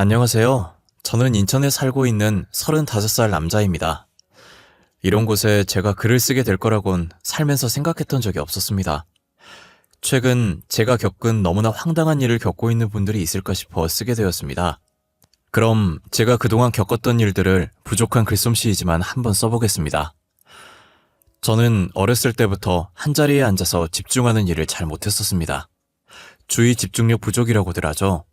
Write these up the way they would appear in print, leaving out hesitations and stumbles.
안녕하세요. 저는 인천에 살고 있는 35살 남자입니다. 이런 곳에 제가 글을 쓰게 될 거라곤 살면서 생각했던 적이 없었습니다. 최근 제가 겪은 너무나 황당한 일을 겪고 있는 분들이 있을까 싶어 쓰게 되었습니다. 그럼 제가 그동안 겪었던 일들을 부족한 글솜씨이지만 한번 써보겠습니다. 저는 어렸을 때부터 한자리에 앉아서 집중하는 일을 잘 못했었습니다. 주의 집중력 부족이라고들 하죠.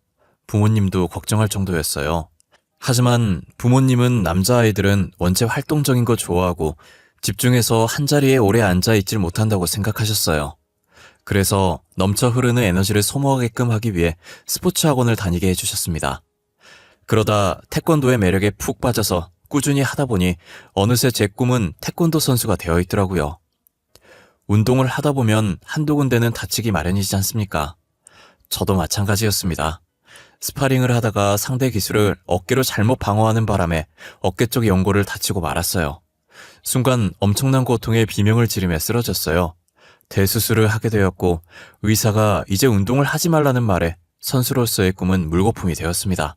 부모님도 걱정할 정도였어요. 하지만 부모님은 남자아이들은 원체 활동적인 거 좋아하고 집중해서 한자리에 오래 앉아있질 못한다고 생각하셨어요. 그래서 넘쳐 흐르는 에너지를 소모하게끔 하기 위해 스포츠 학원을 다니게 해주셨습니다. 그러다 태권도의 매력에 푹 빠져서 꾸준히 하다 보니 어느새 제 꿈은 태권도 선수가 되어 있더라고요. 운동을 하다 보면 한두 군데는 다치기 마련이지 않습니까? 저도 마찬가지였습니다. 스파링을 하다가 상대 기술을 어깨로 잘못 방어하는 바람에 어깨 쪽 연골을 다치고 말았어요. 순간 엄청난 고통에 비명을 지르며 쓰러졌어요. 대수술을 하게 되었고 의사가 이제 운동을 하지 말라는 말에 선수로서의 꿈은 물거품이 되었습니다.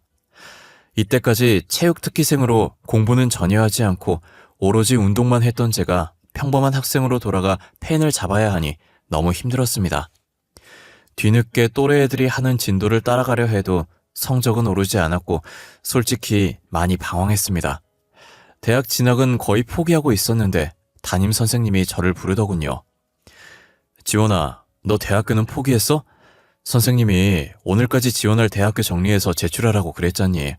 이때까지 체육 특기생으로 공부는 전혀 하지 않고 오로지 운동만 했던 제가 평범한 학생으로 돌아가 펜을 잡아야 하니 너무 힘들었습니다. 뒤늦게 또래 애들이 하는 진도를 따라가려 해도 성적은 오르지 않았고 솔직히 많이 방황했습니다. 대학 진학은 거의 포기하고 있었는데 담임 선생님이 저를 부르더군요. 지원아, 너 대학교는 포기했어? 선생님이 오늘까지 지원할 대학교 정리해서 제출하라고 그랬잖니.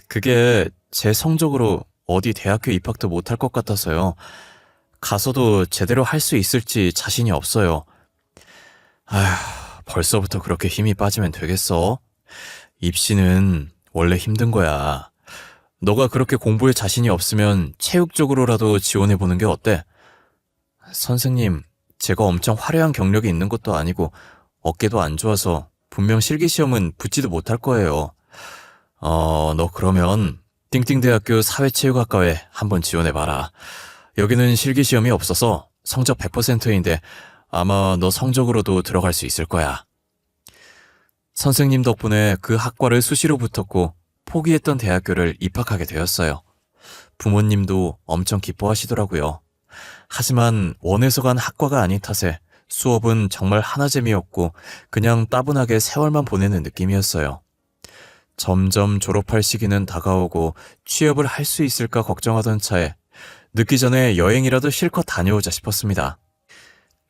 그게 제 성적으로 어디 대학교 입학도 못할 것 같아서요. 가서도 제대로 할 수 있을지 자신이 없어요. 벌써부터 그렇게 힘이 빠지면 되겠어? 입시는 원래 힘든 거야. 너가 그렇게 공부에 자신이 없으면 체육 쪽으로라도 지원해보는 게 어때? 선생님, 제가 엄청 화려한 경력이 있는 것도 아니고 어깨도 안 좋아서 분명 실기시험은 붙지도 못할 거예요. 너 그러면 띵띵대학교 사회체육학과에 한번 지원해봐라. 여기는 실기시험이 없어서 성적 100%인데 아마 너 성적으로도 들어갈 수 있을 거야. 선생님 덕분에 그 학과를 수시로 붙었고 포기했던 대학교를 입학하게 되었어요. 부모님도 엄청 기뻐하시더라고요. 하지만 원해서 간 학과가 아닌 탓에 수업은 정말 하나재미없고 그냥 따분하게 세월만 보내는 느낌이었어요. 점점 졸업할 시기는 다가오고 취업을 할 수 있을까 걱정하던 차에 늦기 전에 여행이라도 실컷 다녀오자 싶었습니다.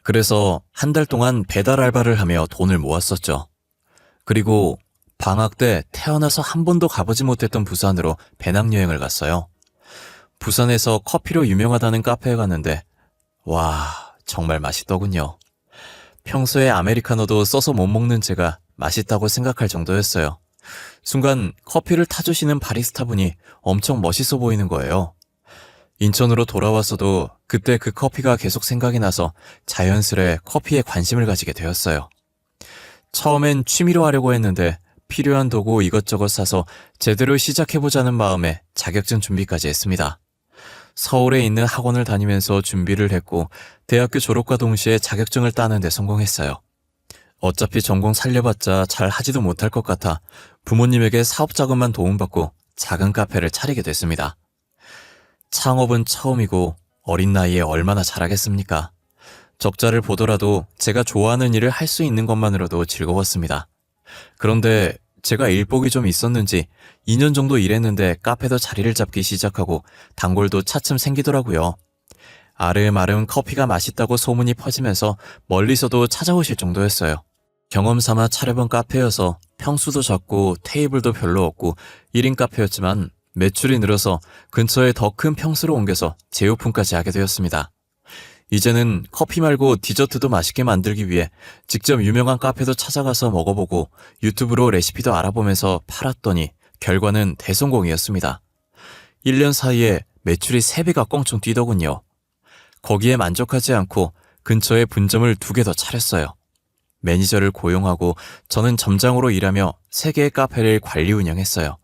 그래서 한 달 동안 배달 알바를 하며 돈을 모았었죠. 그리고 방학 때 태어나서 한 번도 가보지 못했던 부산으로 배낭여행을 갔어요. 부산에서 커피로 유명하다는 카페에 갔는데 와, 정말 맛있더군요. 평소에 아메리카노도 써서 못 먹는 제가 맛있다고 생각할 정도였어요. 순간 커피를 타주시는 바리스타분이 엄청 멋있어 보이는 거예요. 인천으로 돌아왔어도 그때 그 커피가 계속 생각이 나서 자연스레 커피에 관심을 가지게 되었어요. 처음엔 취미로 하려고 했는데 필요한 도구 이것저것 사서 제대로 시작해보자는 마음에 자격증 준비까지 했습니다. 서울에 있는 학원을 다니면서 준비를 했고 대학교 졸업과 동시에 자격증을 따는 데 성공했어요. 어차피 전공 살려봤자 잘 하지도 못할 것 같아 부모님에게 사업 자금만 도움받고 작은 카페를 차리게 됐습니다. 창업은 처음이고 어린 나이에 얼마나 잘하겠습니까? 적자를 보더라도 제가 좋아하는 일을 할 수 있는 것만으로도 즐거웠습니다. 그런데 제가 일복이 좀 있었는지 2년 정도 일했는데 카페도 자리를 잡기 시작하고 단골도 차츰 생기더라고요. 아름아름 커피가 맛있다고 소문이 퍼지면서 멀리서도 찾아오실 정도였어요. 경험 삼아 차려본 카페여서 평수도 작고 테이블도 별로 없고 1인 카페였지만 매출이 늘어서 근처에 더 큰 평수로 옮겨서 재오픈까지 하게 되었습니다. 이제는 커피 말고 디저트도 맛있게 만들기 위해 직접 유명한 카페도 찾아가서 먹어보고 유튜브로 레시피도 알아보면서 팔았더니 결과는 대성공이었습니다. 1년 사이에 매출이 3배가 껑충 뛰더군요. 거기에 만족하지 않고 근처에 분점을 2개 더 차렸어요. 매니저를 고용하고 저는 점장으로 일하며 3개의 카페를 관리 운영했어요.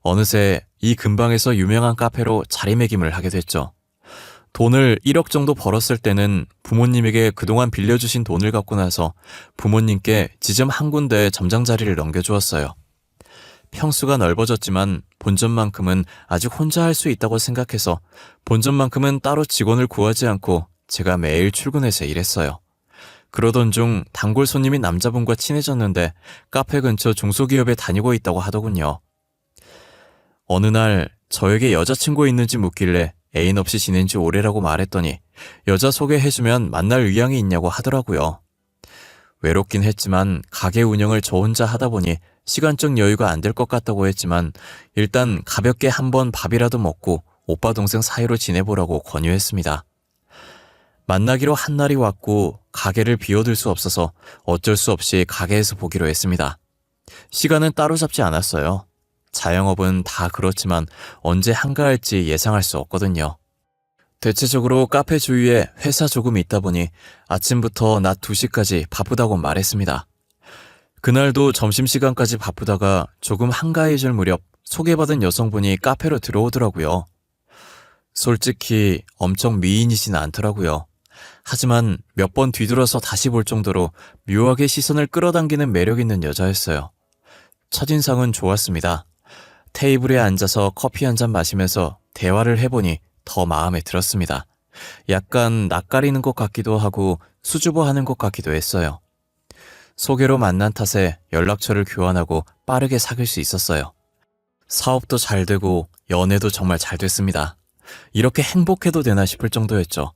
어느새 이 근방에서 유명한 카페로 자리매김을 하게 됐죠. 돈을 1억 정도 벌었을 때는 부모님에게 그동안 빌려주신 돈을 갖고 나서 부모님께 지점 한 군데 점장 자리를 넘겨주었어요. 평수가 넓어졌지만 본점만큼은 아직 혼자 할 수 있다고 생각해서 본점만큼은 따로 직원을 구하지 않고 제가 매일 출근해서 일했어요. 그러던 중 단골 손님인 남자분과 친해졌는데 카페 근처 중소기업에 다니고 있다고 하더군요. 어느 날 저에게 여자친구 있는지 묻길래 애인 없이 지낸 지 오래라고 말했더니 여자 소개해주면 만날 의향이 있냐고 하더라고요. 외롭긴 했지만 가게 운영을 저 혼자 하다 보니 시간적 여유가 안 될 것 같다고 했지만 일단 가볍게 한번 밥이라도 먹고 오빠 동생 사이로 지내보라고 권유했습니다. 만나기로 한 날이 왔고 가게를 비워둘 수 없어서 어쩔 수 없이 가게에서 보기로 했습니다. 시간은 따로 잡지 않았어요. 자영업은 다 그렇지만 언제 한가할지 예상할 수 없거든요. 대체적으로 카페 주위에 회사 조금 있다 보니 아침부터 낮 2시까지 바쁘다고 말했습니다. 그날도 점심시간까지 바쁘다가 조금 한가해질 무렵 소개받은 여성분이 카페로 들어오더라고요. 솔직히 엄청 미인이진 않더라고요. 하지만 몇 번 뒤돌아서 다시 볼 정도로 묘하게 시선을 끌어당기는 매력 있는 여자였어요. 첫인상은 좋았습니다. 테이블에 앉아서 커피 한 잔 마시면서 대화를 해보니 더 마음에 들었습니다. 약간 낯가리는 것 같기도 하고 수줍어하는 것 같기도 했어요. 소개로 만난 탓에 연락처를 교환하고 빠르게 사귈 수 있었어요. 사업도 잘 되고 연애도 정말 잘 됐습니다. 이렇게 행복해도 되나 싶을 정도였죠.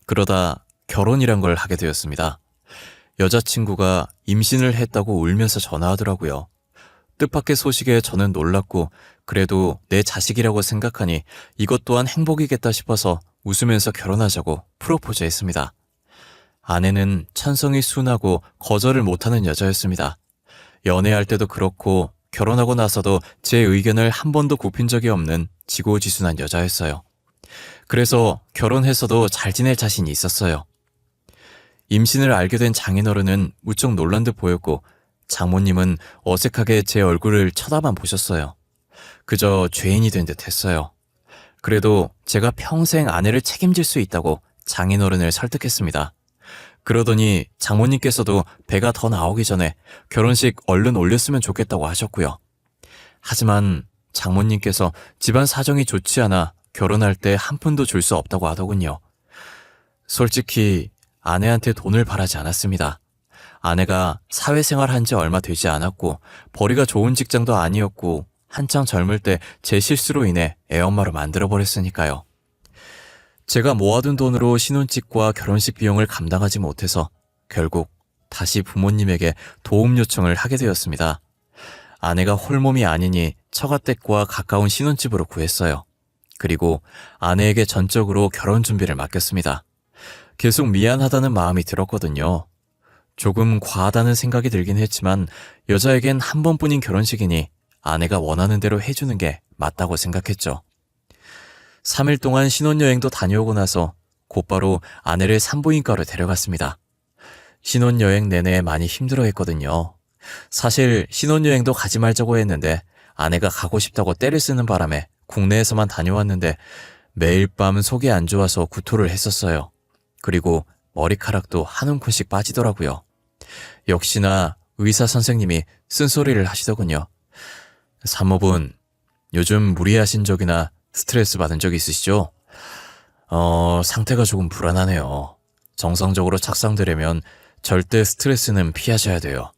그러다 결혼이란 걸 하게 되었습니다. 여자친구가 임신을 했다고 울면서 전화하더라고요. 뜻밖의 소식에 저는 놀랐고 그래도 내 자식이라고 생각하니 이것 또한 행복이겠다 싶어서 웃으면서 결혼하자고 프로포즈했습니다. 아내는 천성이 순하고 거절을 못하는 여자였습니다. 연애할 때도 그렇고 결혼하고 나서도 제 의견을 한 번도 굽힌 적이 없는 지고지순한 여자였어요. 그래서 결혼해서도 잘 지낼 자신이 있었어요. 임신을 알게 된 장인어른은 무척 놀란 듯 보였고 장모님은 어색하게 제 얼굴을 쳐다만 보셨어요. 그저 죄인이 된 듯 했어요. 그래도 제가 평생 아내를 책임질 수 있다고 장인어른을 설득했습니다. 그러더니 장모님께서도 배가 더 나오기 전에 결혼식 얼른 올렸으면 좋겠다고 하셨고요. 하지만 장모님께서 집안 사정이 좋지 않아 결혼할 때 한 푼도 줄 수 없다고 하더군요. 솔직히 아내한테 돈을 바라지 않았습니다. 아내가 사회생활 한 지 얼마 되지 않았고 벌이가 좋은 직장도 아니었고 한창 젊을 때 제 실수로 인해 애엄마로 만들어버렸으니까요. 제가 모아둔 돈으로 신혼집과 결혼식 비용을 감당하지 못해서 결국 다시 부모님에게 도움 요청을 하게 되었습니다. 아내가 홀몸이 아니니 처가댁과 가까운 신혼집으로 구했어요. 그리고 아내에게 전적으로 결혼 준비를 맡겼습니다. 계속 미안하다는 마음이 들었거든요. 조금 과하다는 생각이 들긴 했지만 여자에겐 한 번뿐인 결혼식이니 아내가 원하는 대로 해주는 게 맞다고 생각했죠. 3일 동안 신혼여행도 다녀오고 나서 곧바로 아내를 산부인과로 데려갔습니다. 신혼여행 내내 많이 힘들어했거든요. 사실 신혼여행도 가지 말자고 했는데 아내가 가고 싶다고 떼를 쓰는 바람에 국내에서만 다녀왔는데 매일 밤 속이 안 좋아서 구토를 했었어요. 그리고 머리카락도 한 움큼씩 빠지더라고요. 역시나 의사 선생님이 쓴소리를 하시더군요. 사모분, 요즘 무리하신 적이나 스트레스 받은 적 있으시죠? 상태가 조금 불안하네요. 정상적으로 착상되려면 절대 스트레스는 피하셔야 돼요.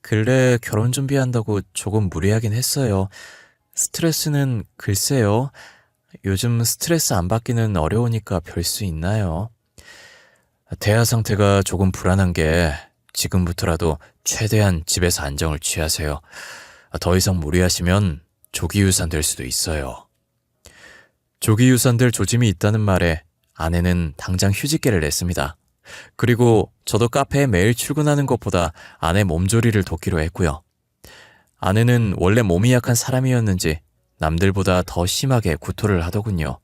근래 결혼 준비한다고 조금 무리하긴 했어요. 스트레스는 글쎄요. 요즘 스트레스 안 받기는 어려우니까 별 수 있나요? 대하 상태가 조금 불안한 게 지금부터라도 최대한 집에서 안정을 취하세요. 더 이상 무리하시면 조기 유산될 수도 있어요. 조기 유산될 조짐이 있다는 말에 아내는 당장 휴직계를 냈습니다. 그리고 저도 카페에 매일 출근하는 것보다 아내 몸조리를 돕기로 했고요. 아내는 원래 몸이 약한 사람이었는지 남들보다 더 심하게 구토를 하더군요.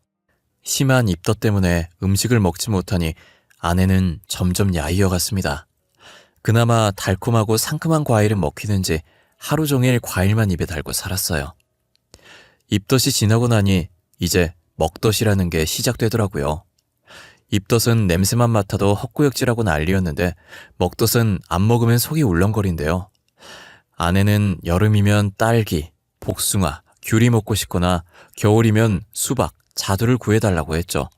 심한 입덧 때문에 음식을 먹지 못하니 아내는 점점 야위어갔습니다. 그나마 달콤하고 상큼한 과일은 먹히는지 하루 종일 과일만 입에 달고 살았어요. 입덧이 지나고 나니 이제 먹덧이라는 게 시작되더라고요. 입덧은 냄새만 맡아도 헛구역질하고 난리였는데 먹덧은 안 먹으면 속이 울렁거린대요. 아내는 여름이면 딸기, 복숭아, 귤이 먹고 싶거나 겨울이면 수박, 자두를 구해달라고 했죠.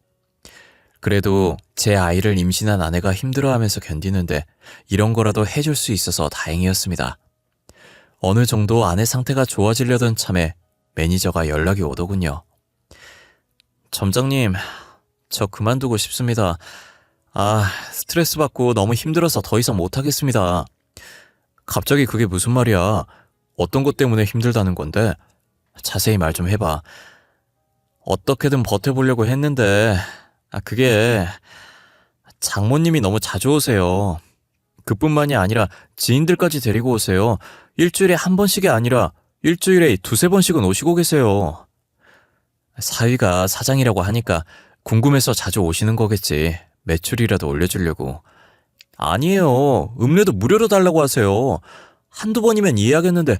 그래도 제 아이를 임신한 아내가 힘들어하면서 견디는데 이런 거라도 해줄 수 있어서 다행이었습니다. 어느 정도 아내 상태가 좋아지려던 참에 매니저가 연락이 오더군요. 점장님, 저 그만두고 싶습니다. 스트레스 받고 너무 힘들어서 더 이상 못하겠습니다. 갑자기 그게 무슨 말이야? 어떤 것 때문에 힘들다는 건데? 자세히 말 좀 해봐. 어떻게든 버텨보려고 했는데 그게 장모님이 너무 자주 오세요. 그뿐만이 아니라 지인들까지 데리고 오세요. 일주일에 한 번씩이 아니라 일주일에 두세 번씩은 오시고 계세요. 사위가 사장이라고 하니까 궁금해서 자주 오시는 거겠지. 매출이라도 올려주려고. 아니에요. 음료도 무료로 달라고 하세요. 한두 번이면 이해하겠는데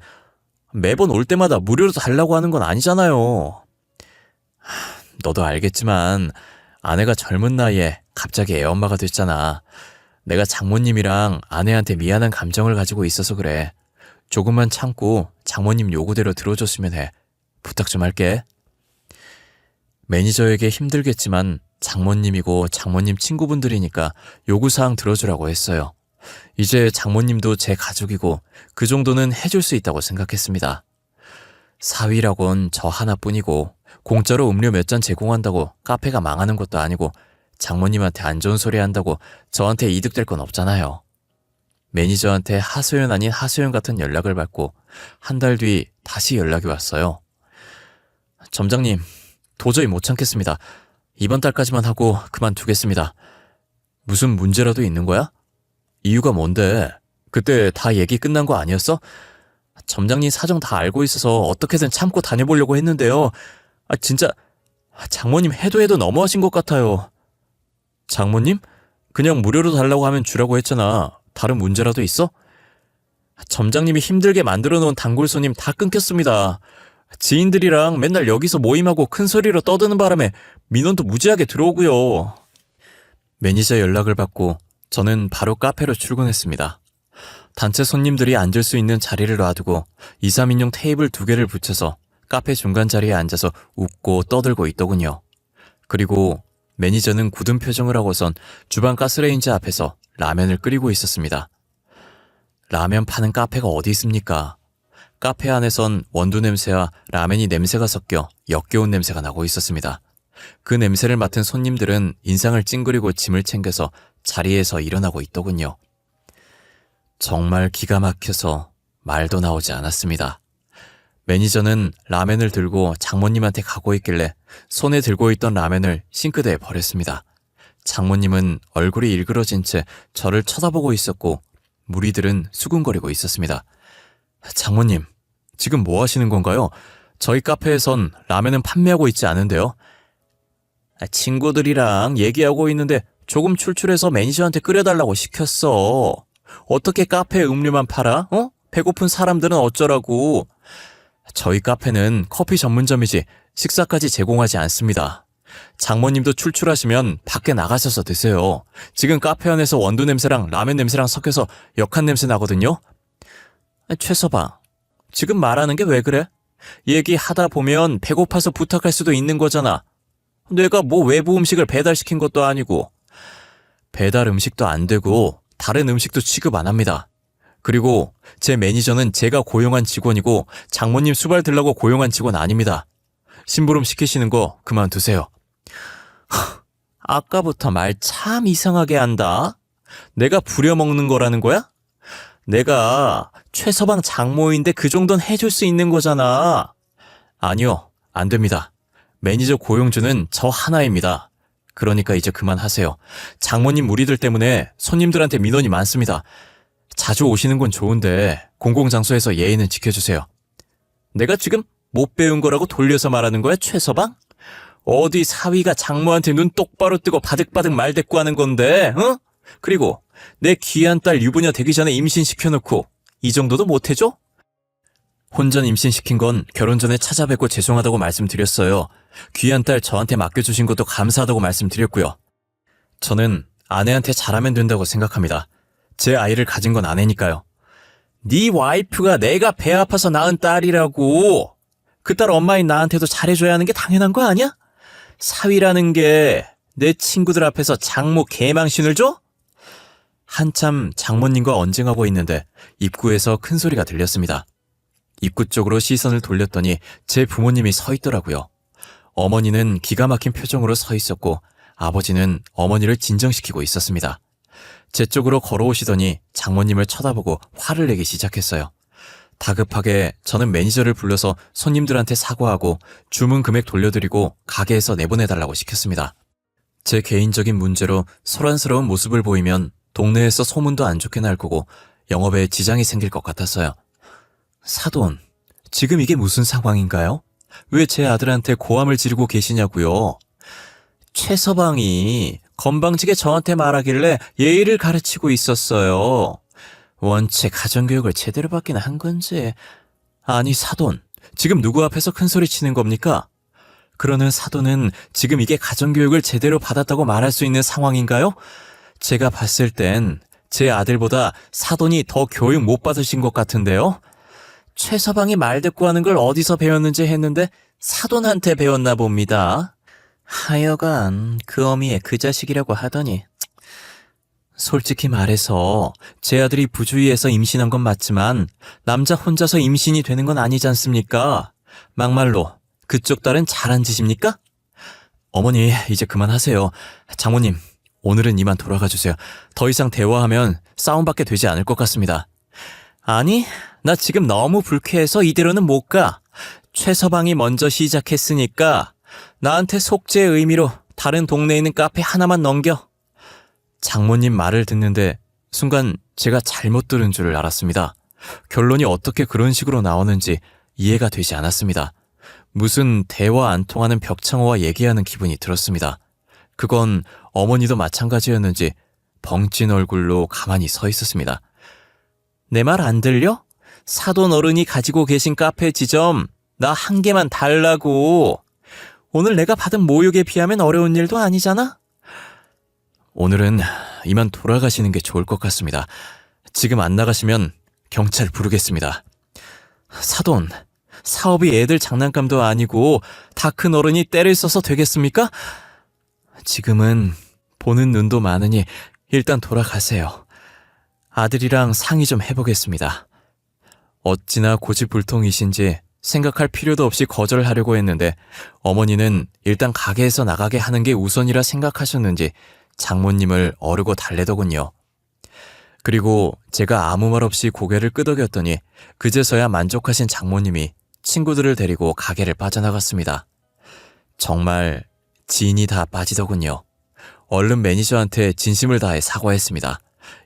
매번 올 때마다 무료로 달라고 하는 건 아니잖아요. 너도 알겠지만 아내가 젊은 나이에 갑자기 애엄마가 됐잖아. 내가 장모님이랑 아내한테 미안한 감정을 가지고 있어서 그래. 조금만 참고 장모님 요구대로 들어줬으면 해. 부탁 좀 할게. 매니저에게 힘들겠지만 장모님이고 장모님 친구분들이니까 요구사항 들어주라고 했어요. 이제 장모님도 제 가족이고 그 정도는 해줄 수 있다고 생각했습니다. 사위라곤 저 하나뿐이고 공짜로 음료 몇 잔 제공한다고 카페가 망하는 것도 아니고 장모님한테 안 좋은 소리 한다고 저한테 이득될 건 없잖아요. 매니저한테 하소연 아닌 하소연 같은 연락을 받고 한 달 뒤 다시 연락이 왔어요. 점장님, 도저히 못 참겠습니다. 이번 달까지만 하고 그만두겠습니다. 무슨 문제라도 있는 거야? 이유가 뭔데? 그때 다 얘기 끝난 거 아니었어? 점장님 사정 다 알고 있어서 어떻게든 참고 다녀보려고 했는데요. 진짜 장모님 해도 너무하신 것 같아요. 장모님? 그냥 무료로 달라고 하면 주라고 했잖아. 다른 문제라도 있어? 점장님이 힘들게 만들어 놓은 단골 손님 다 끊겼습니다. 지인들이랑 맨날 여기서 모임하고 큰 소리로 떠드는 바람에 민원도 무지하게 들어오고요. 매니저 연락을 받고 저는 바로 카페로 출근했습니다. 단체 손님들이 앉을 수 있는 자리를 놔두고 2, 3인용 테이블 2개를 붙여서 카페 중간 자리에 앉아서 웃고 떠들고 있더군요. 그리고 매니저는 굳은 표정을 하고선 주방 가스레인지 앞에서 라면을 끓이고 있었습니다. 라면 파는 카페가 어디 있습니까? 카페 안에선 원두 냄새와 라면이 냄새가 섞여 역겨운 냄새가 나고 있었습니다. 그 냄새를 맡은 손님들은 인상을 찡그리고 짐을 챙겨서 자리에서 일어나고 있더군요. 정말 기가 막혀서 말도 나오지 않았습니다. 매니저는 라면을 들고 장모님한테 가고 있길래 손에 들고 있던 라면을 싱크대에 버렸습니다. 장모님은 얼굴이 일그러진 채 저를 쳐다보고 있었고 무리들은 수군거리고 있었습니다. 장모님, 지금 뭐 하시는 건가요? 저희 카페에선 라면은 판매하고 있지 않은데요. 친구들이랑 얘기하고 있는데 조금 출출해서 매니저한테 끓여달라고 시켰어. 어떻게 카페에 음료만 팔아? 배고픈 사람들은 어쩌라고. 저희 카페는 커피 전문점이지 식사까지 제공하지 않습니다. 장모님도 출출하시면 밖에 나가셔서 드세요. 지금 카페 안에서 원두 냄새랑 라면 냄새랑 섞여서 역한 냄새 나거든요. 최서방, 지금 말하는 게 왜 그래? 얘기하다 보면 배고파서 부탁할 수도 있는 거잖아. 내가 뭐 외부 음식을 배달시킨 것도 아니고. 배달 음식도 안 되고 다른 음식도 취급 안 합니다. 그리고 제 매니저는 제가 고용한 직원이고 장모님 수발 들라고 고용한 직원 아닙니다. 심부름 시키시는 거 그만두세요. 아까부터 말 참 이상하게 한다. 내가 부려먹는 거라는 거야? 내가 최서방 장모인데 그 정도는 해줄 수 있는 거잖아. 아니요, 안 됩니다. 매니저 고용주는 저 하나입니다. 그러니까 이제 그만하세요. 장모님 무리들 때문에 손님들한테 민원이 많습니다. 자주 오시는 건 좋은데 공공장소에서 예의는 지켜주세요. 내가 지금 못 배운 거라고 돌려서 말하는 거야, 최서방? 어디 사위가 장모한테 눈 똑바로 뜨고 바득바득 말대꾸하는 건데, 어? 그리고 내 귀한 딸 유부녀 되기 전에 임신시켜놓고 이 정도도 못해줘? 혼전 임신시킨 건 결혼 전에 찾아뵙고 죄송하다고 말씀드렸어요. 귀한 딸 저한테 맡겨주신 것도 감사하다고 말씀드렸고요. 저는 아내한테 잘하면 된다고 생각합니다. 제 아이를 가진 건 아내니까요. 네 와이프가 내가 배 아파서 낳은 딸이라고. 그 딸 엄마인 나한테도 잘해줘야 하는 게 당연한 거 아니야? 사위라는 게 내 친구들 앞에서 장모 개망신을 줘? 한참 장모님과 언쟁하고 있는데 입구에서 큰 소리가 들렸습니다. 입구 쪽으로 시선을 돌렸더니 제 부모님이 서 있더라고요. 어머니는 기가 막힌 표정으로 서 있었고 아버지는 어머니를 진정시키고 있었습니다. 제 쪽으로 걸어오시더니 장모님을 쳐다보고 화를 내기 시작했어요. 다급하게 저는 매니저를 불러서 손님들한테 사과하고 주문 금액 돌려드리고 가게에서 내보내달라고 시켰습니다. 제 개인적인 문제로 소란스러운 모습을 보이면 동네에서 소문도 안 좋게 날 거고 영업에 지장이 생길 것 같았어요. 사돈, 지금 이게 무슨 상황인가요? 왜 제 아들한테 고함을 지르고 계시냐고요? 최서방이 건방지게 저한테 말하길래 예의를 가르치고 있었어요. 원체 가정교육을 제대로 받긴 한 건지. 아니 사돈, 지금 누구 앞에서 큰소리 치는 겁니까? 그러는 사돈은 지금 이게 가정교육을 제대로 받았다고 말할 수 있는 상황인가요? 제가 봤을 땐 제 아들보다 사돈이 더 교육 못 받으신 것 같은데요? 최서방이 말대꾸하는 걸 어디서 배웠는지 했는데 사돈한테 배웠나 봅니다. 하여간 그 어미의 그 자식이라고 하더니. 솔직히 말해서 제 아들이 부주의해서 임신한 건 맞지만 남자 혼자서 임신이 되는 건 아니지 않습니까? 막말로 그쪽 딸은 잘한 짓입니까? 어머니 이제 그만하세요. 장모님 오늘은 이만 돌아가 주세요. 더 이상 대화하면 싸움밖에 되지 않을 것 같습니다. 아니 나 지금 너무 불쾌해서 이대로는 못 가. 최서방이 먼저 시작했으니까 나한테 속죄의 의미로 다른 동네에 있는 카페 하나만 넘겨. 장모님 말을 듣는데 순간 제가 잘못 들은 줄 알았습니다. 결론이 어떻게 그런 식으로 나오는지 이해가 되지 않았습니다. 무슨 대화 안 통하는 벽창호와 얘기하는 기분이 들었습니다. 그건 어머니도 마찬가지였는지 벙찐 얼굴로 가만히 서 있었습니다. 내 말 안 들려? 사돈 어른이 가지고 계신 카페 지점 나 한 개만 달라고. 오늘 내가 받은 모욕에 비하면 어려운 일도 아니잖아? 오늘은 이만 돌아가시는 게 좋을 것 같습니다. 지금 안 나가시면 경찰 부르겠습니다. 사돈, 사업이 애들 장난감도 아니고 다 큰 어른이 때를 써서 되겠습니까? 지금은 보는 눈도 많으니 일단 돌아가세요. 아들이랑 상의 좀 해보겠습니다. 어찌나 고집불통이신지 생각할 필요도 없이 거절하려고 했는데 어머니는 일단 가게에서 나가게 하는 게 우선이라 생각하셨는지 장모님을 어르고 달래더군요. 그리고 제가 아무 말 없이 고개를 끄덕였더니 그제서야 만족하신 장모님이 친구들을 데리고 가게를 빠져나갔습니다. 정말 진이 다 빠지더군요. 얼른 매니저한테 진심을 다해 사과했습니다.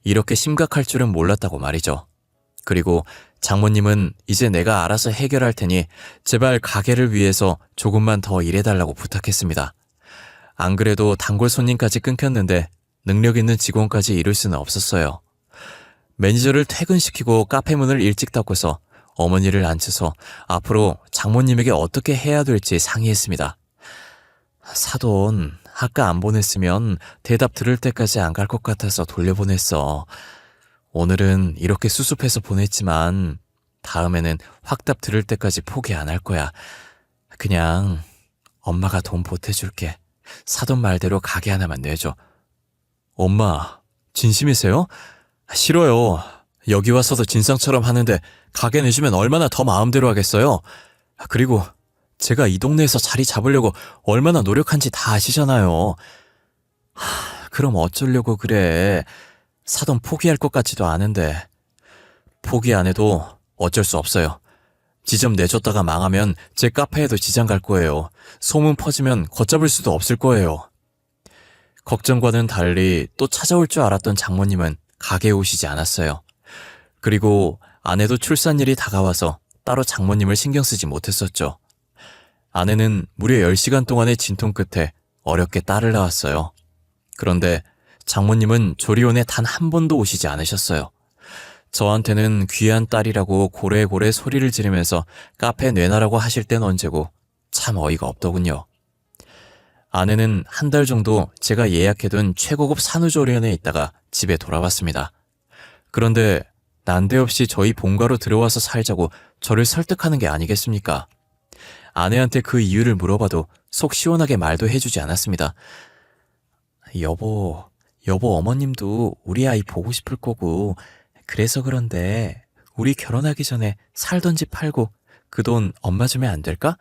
이렇게 심각할 줄은 몰랐다고 말이죠. 그리고 장모님은 이제 내가 알아서 해결할 테니 제발 가게를 위해서 조금만 더 일해달라고 부탁했습니다. 안 그래도 단골 손님까지 끊겼는데 능력 있는 직원까지 이룰 수는 없었어요. 매니저를 퇴근시키고 카페 문을 일찍 닫고서 어머니를 앉혀서 앞으로 장모님에게 어떻게 해야 될지 상의했습니다. 사돈, 아까 안 보냈으면 대답 들을 때까지 안 갈 것 같아서 돌려보냈어. 오늘은 이렇게 수습해서 보냈지만 다음에는 확답 들을 때까지 포기 안 할 거야. 그냥 엄마가 돈 보태줄게. 사돈 말대로 가게 하나만 내줘. 엄마, 진심이세요? 싫어요. 여기 와서도 진상처럼 하는데 가게 내주면 얼마나 더 마음대로 하겠어요? 그리고 제가 이 동네에서 자리 잡으려고 얼마나 노력한지 다 아시잖아요. 그럼 어쩌려고 그래. 사돈 포기할 것 같지도 않은데. 포기 안 해도 어쩔 수 없어요. 지점 내줬다가 망하면 제 카페에도 지장 갈 거예요. 소문 퍼지면 걷잡을 수도 없을 거예요. 걱정과는 달리 또 찾아올 줄 알았던 장모님은 가게에 오시지 않았어요. 그리고 아내도 출산일이 다가와서 따로 장모님을 신경 쓰지 못했었죠. 아내는 무려 10시간 동안의 진통 끝에 어렵게 딸을 낳았어요. 그런데 장모님은 조리원에 단 한 번도 오시지 않으셨어요. 저한테는 귀한 딸이라고 고래고래 소리를 지르면서 카페 내놔라고 하실 땐 언제고 참 어이가 없더군요. 아내는 한 달 정도 제가 예약해둔 최고급 산후조리원에 있다가 집에 돌아왔습니다. 그런데 난데없이 저희 본가로 들어와서 살자고 저를 설득하는 게 아니겠습니까? 아내한테 그 이유를 물어봐도 속 시원하게 말도 해주지 않았습니다. 여보 어머님도 우리 아이 보고 싶을 거고, 그래서 그런데 우리 결혼하기 전에 살던 집 팔고 그 돈 엄마 주면 안 될까?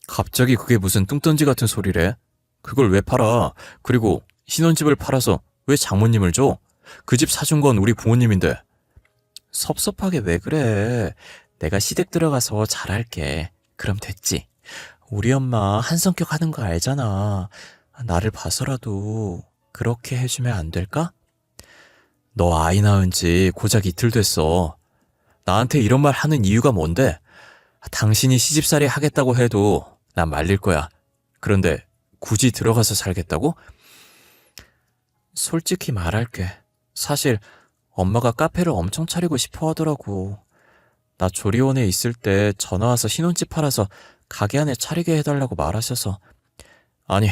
갑자기 그게 무슨 뚱딴지 같은 소리래? 그걸 왜 팔아? 그리고 신혼집을 팔아서 왜 장모님을 줘? 그 집 사준 건 우리 부모님인데. 섭섭하게 왜 그래? 내가 시댁 들어가서 잘할게. 그럼 됐지. 우리 엄마 한 성격 하는 거 알잖아. 나를 봐서라도 그렇게 해주면 안 될까? 너 아이 낳은 지 고작 이틀 됐어. 나한테 이런 말 하는 이유가 뭔데? 당신이 시집살이 하겠다고 해도 난 말릴 거야. 그런데 굳이 들어가서 살겠다고? 솔직히 말할게. 사실 엄마가 카페를 엄청 차리고 싶어 하더라고. 나 조리원에 있을 때 전화 와서 신혼집 팔아서 가게 안에 차리게 해달라고 말하셔서. 아니,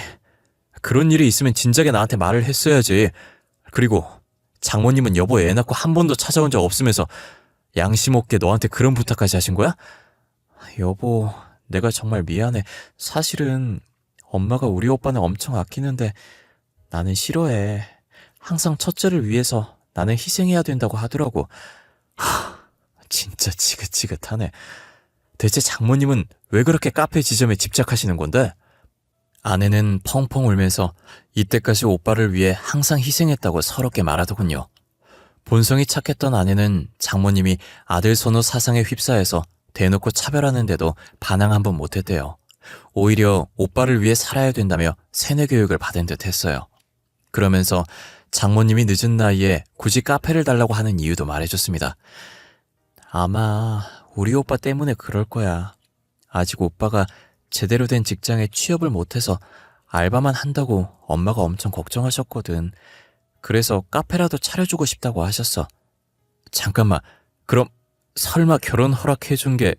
그런 일이 있으면 진작에 나한테 말을 했어야지. 그리고 장모님은 여보 애 낳고 한 번도 찾아온 적 없으면서 양심 없게 너한테 그런 부탁까지 하신 거야? 여보, 내가 정말 미안해. 사실은 엄마가 우리 오빠는 엄청 아끼는데 나는 싫어해. 항상 첫째를 위해서 나는 희생해야 된다고 하더라고. 진짜 지긋지긋하네. 대체 장모님은 왜 그렇게 카페 지점에 집착하시는 건데? 아내는 펑펑 울면서 이때까지 오빠를 위해 항상 희생했다고 서럽게 말하더군요. 본성이 착했던 아내는 장모님이 아들 선호 사상에 휩싸여서 대놓고 차별하는데도 반항 한 번 못했대요. 오히려 오빠를 위해 살아야 된다며 세뇌 교육을 받은 듯 했어요. 그러면서 장모님이 늦은 나이에 굳이 카페를 달라고 하는 이유도 말해줬습니다. 아마 우리 오빠 때문에 그럴 거야. 아직 오빠가 제대로 된 직장에 취업을 못해서 알바만 한다고 엄마가 엄청 걱정하셨거든. 그래서 카페라도 차려주고 싶다고 하셨어. 잠깐만, 그럼 설마 결혼 허락해준 게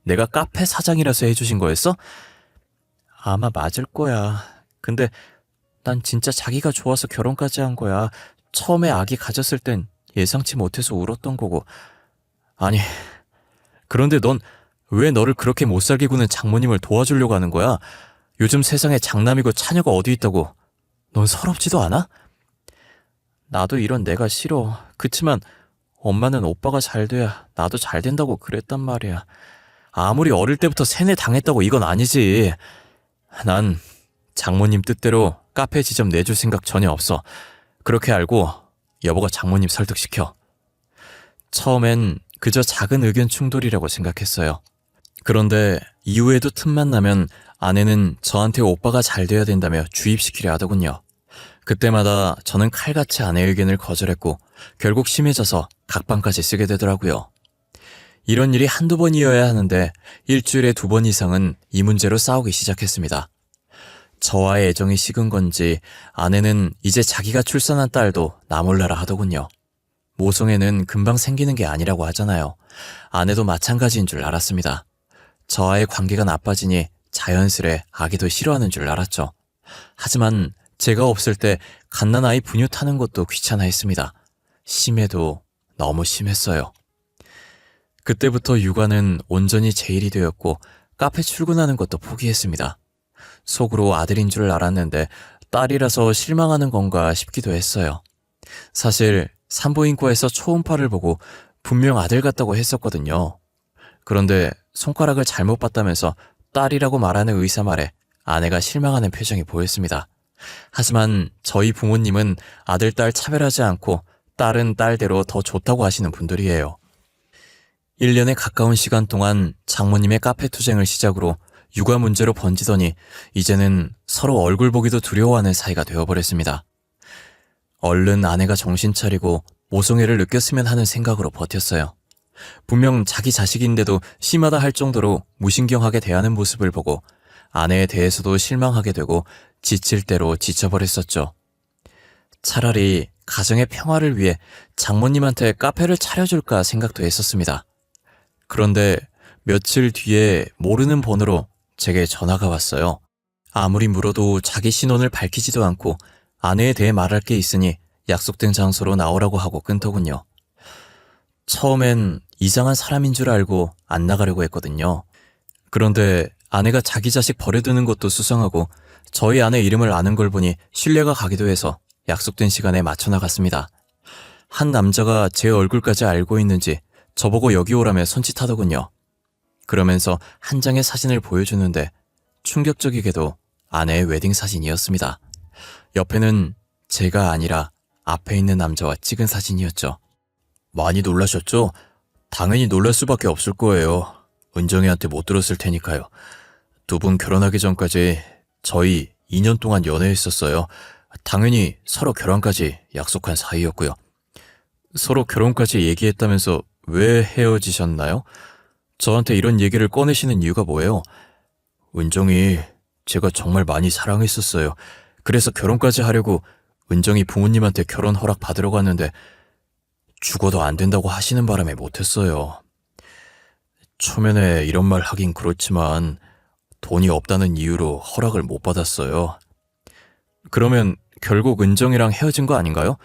내가 카페 사장이라서 해주신 거였어? 아마 맞을 거야. 근데 난 진짜 자기가 좋아서 결혼까지 한 거야. 처음에 아기 가졌을 땐 예상치 못해서 울었던 거고. 아니, 그런데 넌 왜 너를 그렇게 못살게 구는 장모님을 도와주려고 하는 거야? 요즘 세상에 장남이고 차녀가 어디 있다고. 넌 서럽지도 않아? 나도 이런 내가 싫어. 그치만 엄마는 오빠가 잘 돼야 나도 잘 된다고 그랬단 말이야. 아무리 어릴 때부터 세뇌 당했다고 이건 아니지. 난 장모님 뜻대로 카페 지점 내줄 생각 전혀 없어. 그렇게 알고 여보가 장모님 설득시켜. 처음엔 그저 작은 의견 충돌이라고 생각했어요. 그런데 이후에도 틈만 나면 아내는 저한테 오빠가 잘 돼야 된다며 주입시키려 하더군요. 그때마다 저는 칼같이 아내의 의견을 거절했고 결국 심해져서 각방까지 쓰게 되더라고요. 이런 일이 한두 번이어야 하는데 일주일에 2번 이상은 이 문제로 싸우기 시작했습니다. 저와의 애정이 식은 건지 아내는 이제 자기가 출산한 딸도 나 몰라라 하더군요. 모성애는 금방 생기는 게 아니라고 하잖아요. 아내도 마찬가지인 줄 알았습니다. 저와의 관계가 나빠지니 자연스레 아기도 싫어하는 줄 알았죠. 하지만 제가 없을 때 갓난아이 분유 타는 것도 귀찮아 했습니다. 심해도 너무 심했어요. 그때부터 육아는 온전히 제 일이 되었고 카페 출근하는 것도 포기했습니다. 속으로 아들인 줄 알았는데 딸이라서 실망하는 건가 싶기도 했어요. 사실 산부인과에서 초음파를 보고 분명 아들 같다고 했었거든요. 그런데 손가락을 잘못 봤다면서 딸이라고 말하는 의사 말에 아내가 실망하는 표정이 보였습니다. 하지만 저희 부모님은 아들, 딸 차별하지 않고 딸은 딸대로 더 좋다고 하시는 분들이에요. 1년에 가까운 시간 동안 장모님의 카페 투쟁을 시작으로 육아 문제로 번지더니 이제는 서로 얼굴 보기도 두려워하는 사이가 되어버렸습니다. 얼른 아내가 정신 차리고 모성애를 느꼈으면 하는 생각으로 버텼어요. 분명 자기 자식인데도 심하다 할 정도로 무신경하게 대하는 모습을 보고 아내에 대해서도 실망하게 되고 지칠 대로 지쳐버렸었죠. 차라리 가정의 평화를 위해 장모님한테 카페를 차려줄까 생각도 했었습니다. 그런데 며칠 뒤에 모르는 번호로 제게 전화가 왔어요. 아무리 물어도 자기 신원을 밝히지도 않고 아내에 대해 말할 게 있으니 약속된 장소로 나오라고 하고 끊더군요. 처음엔 이상한 사람인 줄 알고 안 나가려고 했거든요. 그런데 아내가 자기 자식 버려두는 것도 수상하고 저희 아내 이름을 아는 걸 보니 신뢰가 가기도 해서 약속된 시간에 맞춰 나갔습니다. 한 남자가 제 얼굴까지 알고 있는지 저보고 여기 오라며 손짓하더군요. 그러면서 한 장의 사진을 보여주는데 충격적이게도 아내의 웨딩 사진이었습니다. 옆에는 제가 아니라 앞에 있는 남자와 찍은 사진이었죠. 많이 놀라셨죠? 당연히 놀랄 수밖에 없을 거예요. 은정이한테 못 들었을 테니까요. 두 분 결혼하기 전까지 저희 2년 동안 연애했었어요. 당연히 서로 결혼까지 약속한 사이였고요. 서로 결혼까지 얘기했다면서 왜 헤어지셨나요? 저한테 이런 얘기를 꺼내시는 이유가 뭐예요? 은정이 제가 정말 많이 사랑했었어요. 그래서 결혼까지 하려고 은정이 부모님한테 결혼 허락 받으러 갔는데 죽어도 안 된다고 하시는 바람에 못했어요. 초면에 이런 말 하긴 그렇지만 돈이 없다는 이유로 허락을 못 받았어요. 그러면 결국 은정이랑 헤어진 거 아닌가요?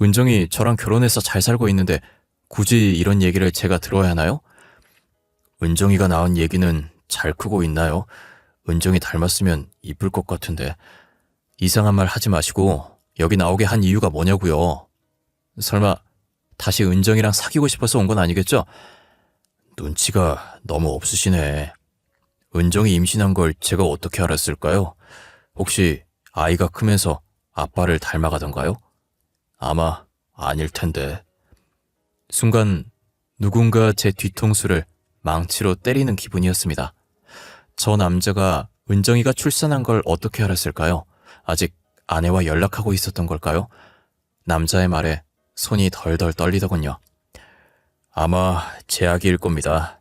은정이 저랑 결혼해서 잘 살고 있는데 굳이 이런 얘기를 제가 들어야 하나요? 은정이가 낳은 얘기는 잘 크고 있나요? 은정이 닮았으면 이쁠 것 같은데. 이상한 말 하지 마시고 여기 나오게 한 이유가 뭐냐고요. 설마 다시 은정이랑 사귀고 싶어서 온 건 아니겠죠? 눈치가 너무 없으시네. 은정이 임신한 걸 제가 어떻게 알았을까요? 혹시 아이가 크면서 아빠를 닮아가던가요? 아마 아닐 텐데. 순간 누군가 제 뒤통수를 망치로 때리는 기분이었습니다. 저 남자가 은정이가 출산한 걸 어떻게 알았을까요? 아직 아내와 연락하고 있었던 걸까요? 남자의 말에 손이 덜덜 떨리더군요. 아마 제약일 겁니다.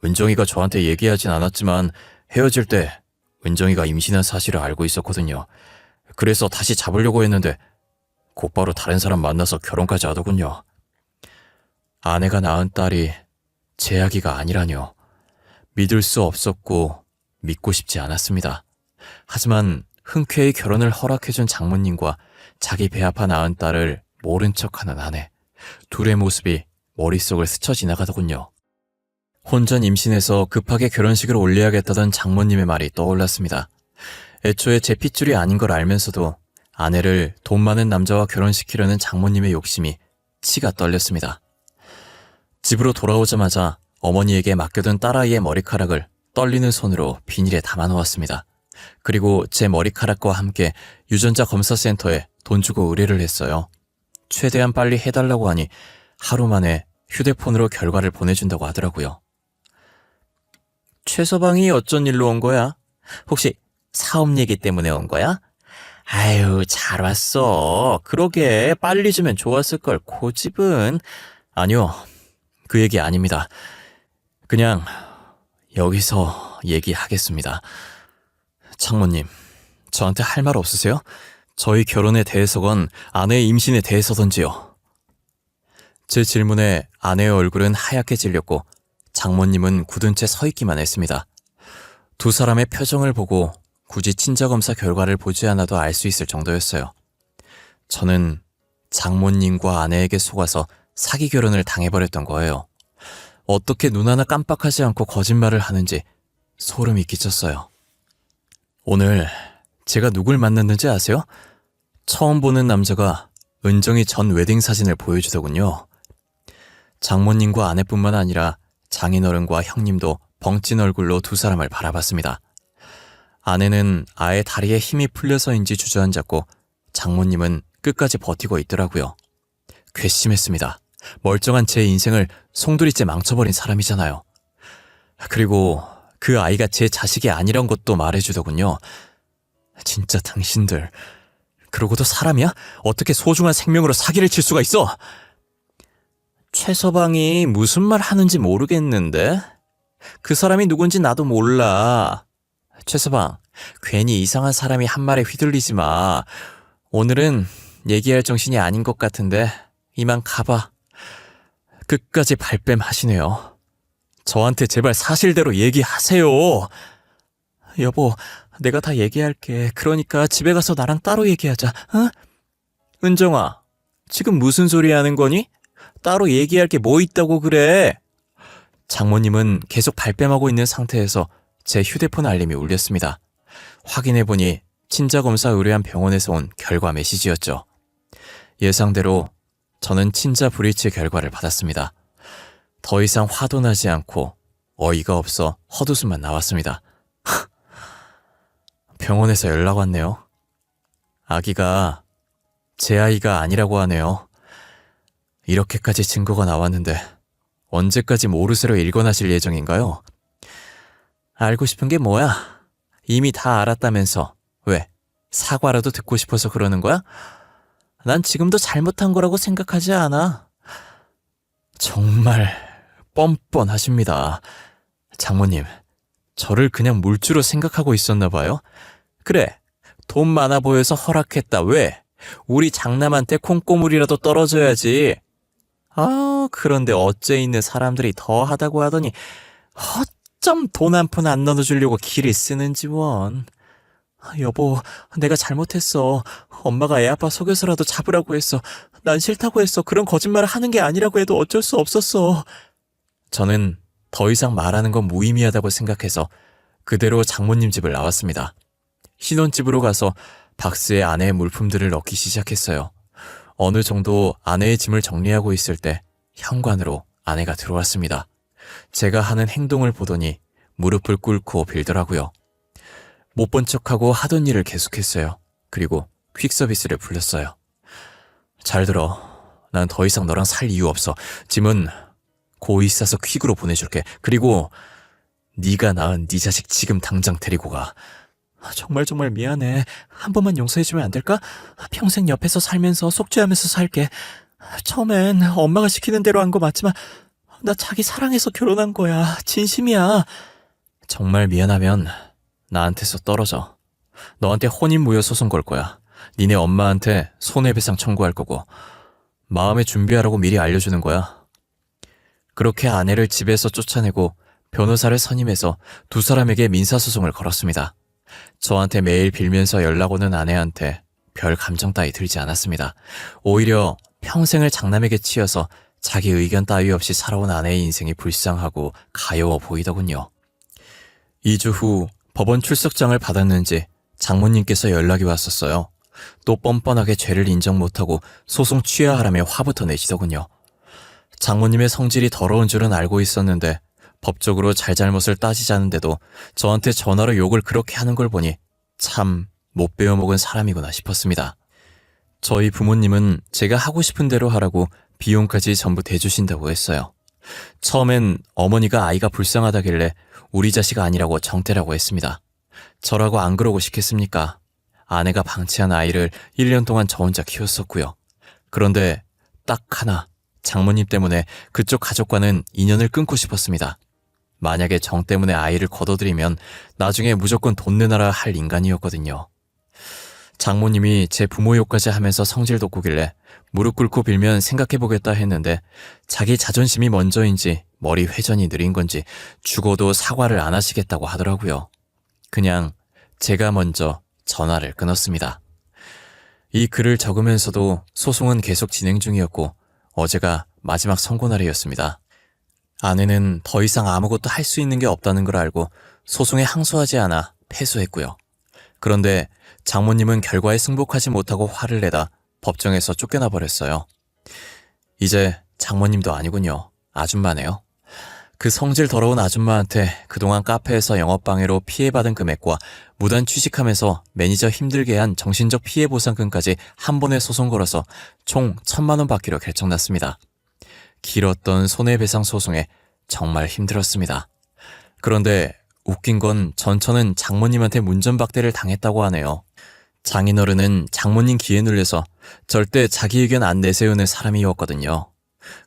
은정이가 저한테 얘기하진 않았지만 헤어질 때 은정이가 임신한 사실을 알고 있었거든요. 그래서 다시 잡으려고 했는데 곧바로 다른 사람 만나서 결혼까지 하더군요. 아내가 낳은 딸이 제 아기가 아니라뇨. 믿을 수 없었고 믿고 싶지 않았습니다. 하지만 흔쾌히 결혼을 허락해준 장모님과 자기 배 아파 낳은 딸을 모른 척하는 아내. 둘의 모습이 머릿속을 스쳐 지나가더군요. 혼전 임신해서 급하게 결혼식을 올려야겠다던 장모님의 말이 떠올랐습니다. 애초에 제 핏줄이 아닌 걸 알면서도 아내를 돈 많은 남자와 결혼시키려는 장모님의 욕심이 치가 떨렸습니다. 집으로 돌아오자마자 어머니에게 맡겨둔 딸아이의 머리카락을 떨리는 손으로 비닐에 담아놓았습니다. 그리고 제 머리카락과 함께 유전자 검사센터에 돈 주고 의뢰를 했어요. 최대한 빨리 해달라고 하니 하루 만에 휴대폰으로 결과를 보내준다고 하더라고요. 최서방이 어쩐 일로 온 거야? 혹시 사업 얘기 때문에 온 거야? 아유, 잘 왔어. 그러게 빨리 주면 좋았을걸, 고집은. 아니요, 그 얘기 아닙니다. 그냥 여기서 얘기하겠습니다. 장모님, 저한테 할 말 없으세요? 저희 결혼에 대해서건 아내의 임신에 대해서던지요. 제 질문에 아내의 얼굴은 하얗게 질렸고 장모님은 굳은 채 서 있기만 했습니다. 두 사람의 표정을 보고 굳이 친자검사 결과를 보지 않아도 알 수 있을 정도였어요. 저는 장모님과 아내에게 속아서 사기 결혼을 당해버렸던 거예요. 어떻게 눈 하나 깜빡하지 않고 거짓말을 하는지 소름이 끼쳤어요. 오늘 제가 누굴 만났는지 아세요? 처음 보는 남자가 은정이 전 웨딩 사진을 보여주더군요. 장모님과 아내뿐만 아니라 장인어른과 형님도 벙찐 얼굴로 두 사람을 바라봤습니다. 아내는 아예 다리에 힘이 풀려서인지 주저앉았고 장모님은 끝까지 버티고 있더라고요. 괘씸했습니다. 멀쩡한 제 인생을 송두리째 망쳐버린 사람이잖아요. 그리고 그 아이가 제 자식이 아니란 것도 말해주더군요. 진짜 당신들, 그러고도 사람이야? 어떻게 소중한 생명으로 사기를 칠 수가 있어? 최서방이 무슨 말 하는지 모르겠는데? 그 사람이 누군지 나도 몰라. 최서방, 괜히 이상한 사람이 한 말에 휘둘리지 마. 오늘은 얘기할 정신이 아닌 것 같은데 이만 가봐. 끝까지 발뺌 하시네요. 저한테 제발 사실대로 얘기하세요. 여보, 내가 다 얘기할게. 그러니까 집에 가서 나랑 따로 얘기하자. 어? 은정아, 지금 무슨 소리 하는 거니? 따로 얘기할 게 뭐 있다고 그래? 장모님은 계속 발뺌하고 있는 상태에서 제 휴대폰 알림이 울렸습니다. 확인해보니 친자검사 의뢰한 병원에서 온 결과 메시지였죠. 예상대로 저는 친자 브리치 결과를 받았습니다. 더 이상 화도 나지 않고 어이가 없어 헛웃음만 나왔습니다. 병원에서 연락 왔네요. 아기가 제 아이가 아니라고 하네요. 이렇게까지 증거가 나왔는데 언제까지 모르쇠로 일관하실 예정인가요? 알고 싶은 게 뭐야? 이미 다 알았다면서. 왜? 사과라도 듣고 싶어서 그러는 거야? 난 지금도 잘못한 거라고 생각하지 않아. 정말 뻔뻔하십니다. 장모님, 저를 그냥 물주로 생각하고 있었나 봐요? 그래, 돈 많아 보여서 허락했다. 왜? 우리 장남한테 콩고물이라도 떨어져야지. 그런데 어째 있는 사람들이 더 하다고 하더니 어쩜 돈 한 푼 안 나눠주려고 길을 쓰는지 원. 여보, 내가 잘못했어. 엄마가 애 아빠 속여서라도 잡으라고 했어. 난 싫다고 했어. 그런 거짓말을 하는 게 아니라고 해도 어쩔 수 없었어. 저는 더 이상 말하는 건 무의미하다고 생각해서 그대로 장모님 집을 나왔습니다. 신혼집으로 가서 박스에 아내의 물품들을 넣기 시작했어요. 어느 정도 아내의 짐을 정리하고 있을 때 현관으로 아내가 들어왔습니다. 제가 하는 행동을 보더니 무릎을 꿇고 빌더라고요. 못 본 척하고 하던 일을 계속했어요. 그리고 퀵서비스를 불렀어요. 잘 들어. 난 더 이상 너랑 살 이유 없어. 짐은 고이 싸서 퀵으로 보내줄게. 그리고 네가 낳은 네 자식 지금 당장 데리고 가. 정말 미안해. 한 번만 용서해주면 안 될까? 평생 옆에서 살면서 속죄하면서 살게. 처음엔 엄마가 시키는 대로 한 거 맞지만 나 자기 사랑해서 결혼한 거야. 진심이야. 정말 미안하면 나한테서 떨어져. 너한테 혼인무효 소송 걸 거야. 니네 엄마한테 손해배상 청구할 거고 마음의 준비하라고 미리 알려주는 거야. 그렇게 아내를 집에서 쫓아내고 변호사를 선임해서 두 사람에게 민사소송을 걸었습니다. 저한테 매일 빌면서 연락 오는 아내한테 별 감정 따위 들지 않았습니다. 오히려 평생을 장남에게 치여서 자기 의견 따위 없이 살아온 아내의 인생이 불쌍하고 가여워 보이더군요. 2주 후 법원 출석장을 받았는지 장모님께서 연락이 왔었어요. 또 뻔뻔하게 죄를 인정 못하고 소송 취하하라며 화부터 내시더군요. 장모님의 성질이 더러운 줄은 알고 있었는데 법적으로 잘잘못을 따지자는데도 저한테 전화로 욕을 그렇게 하는 걸 보니 참 못 배워먹은 사람이구나 싶었습니다. 저희 부모님은 제가 하고 싶은 대로 하라고 비용까지 전부 대주신다고 했어요. 처음엔 어머니가 아이가 불쌍하다길래 우리 자식 아니라고 정태라고 했습니다. 저라고 안 그러고 싶겠습니까? 아내가 방치한 아이를 1년 동안 저 혼자 키웠었고요. 그런데 딱 하나, 장모님 때문에 그쪽 가족과는 인연을 끊고 싶었습니다. 만약에 정 때문에 아이를 거둬들이면 나중에 무조건 돈 내놔라 할 인간이었거든요. 장모님이 제 부모 욕까지 하면서 성질 돋구길래 무릎 꿇고 빌면 생각해보겠다 했는데 자기 자존심이 먼저인지 머리 회전이 느린 건지 죽어도 사과를 안 하시겠다고 하더라고요. 그냥 제가 먼저 전화를 끊었습니다. 이 글을 적으면서도 소송은 계속 진행 중이었고 어제가 마지막 선고날이었습니다. 아내는 더 이상 아무것도 할 수 있는 게 없다는 걸 알고 소송에 항소하지 않아 패소했고요. 그런데 장모님은 결과에 승복하지 못하고 화를 내다 법정에서 쫓겨나 버렸어요. 이제 장모님도 아니군요. 아줌마네요. 그 성질 더러운 아줌마한테 그동안 카페에서 영업방해로 피해받은 금액과 무단 취직하면서 매니저 힘들게 한 정신적 피해 보상금까지 한 번에 소송 걸어서 총 1,000만 원 받기로 결정났습니다. 길었던 손해배상 소송에 정말 힘들었습니다. 그런데 웃긴 건 전처는 장모님한테 문전박대를 당했다고 하네요. 장인어른은 장모님 기에 눌려서 절대 자기 의견 안 내세우는 사람이었거든요.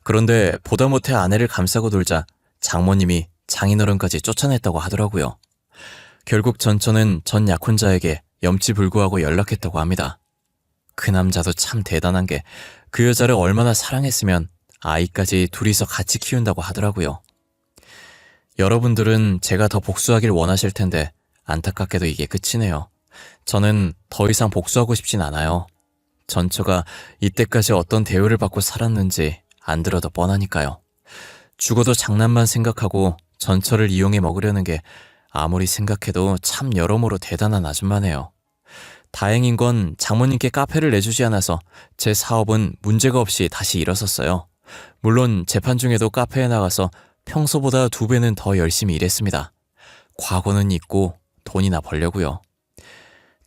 그런데 보다 못해 아내를 감싸고 놀자 장모님이 장인어른까지 쫓아냈다고 하더라고요. 결국 전처는 전 약혼자에게 염치불구하고 연락했다고 합니다. 그 남자도 참 대단한 게 그 여자를 얼마나 사랑했으면 아이까지 둘이서 같이 키운다고 하더라고요. 여러분들은 제가 더 복수하길 원하실 텐데 안타깝게도 이게 끝이네요. 저는 더 이상 복수하고 싶진 않아요. 전처가 이때까지 어떤 대우를 받고 살았는지 안 들어도 뻔하니까요. 죽어도 장난만 생각하고 전철을 이용해 먹으려는 게 아무리 생각해도 참 여러모로 대단한 아줌마네요. 다행인 건 장모님께 카페를 내주지 않아서 제 사업은 문제가 없이 다시 일어섰어요. 물론 재판 중에도 카페에 나가서 평소보다 2배는 더 열심히 일했습니다. 과거는 잊고 돈이나 벌려고요.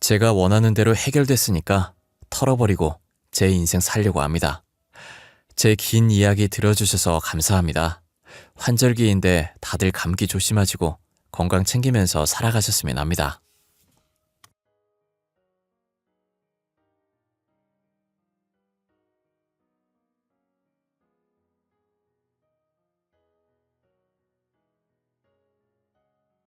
제가 원하는 대로 해결됐으니까 털어버리고 제 인생 살려고 합니다. 제 긴 이야기 들어주셔서 감사합니다. 환절기인데 다들 감기 조심하시고 건강 챙기면서 살아가셨으면 합니다.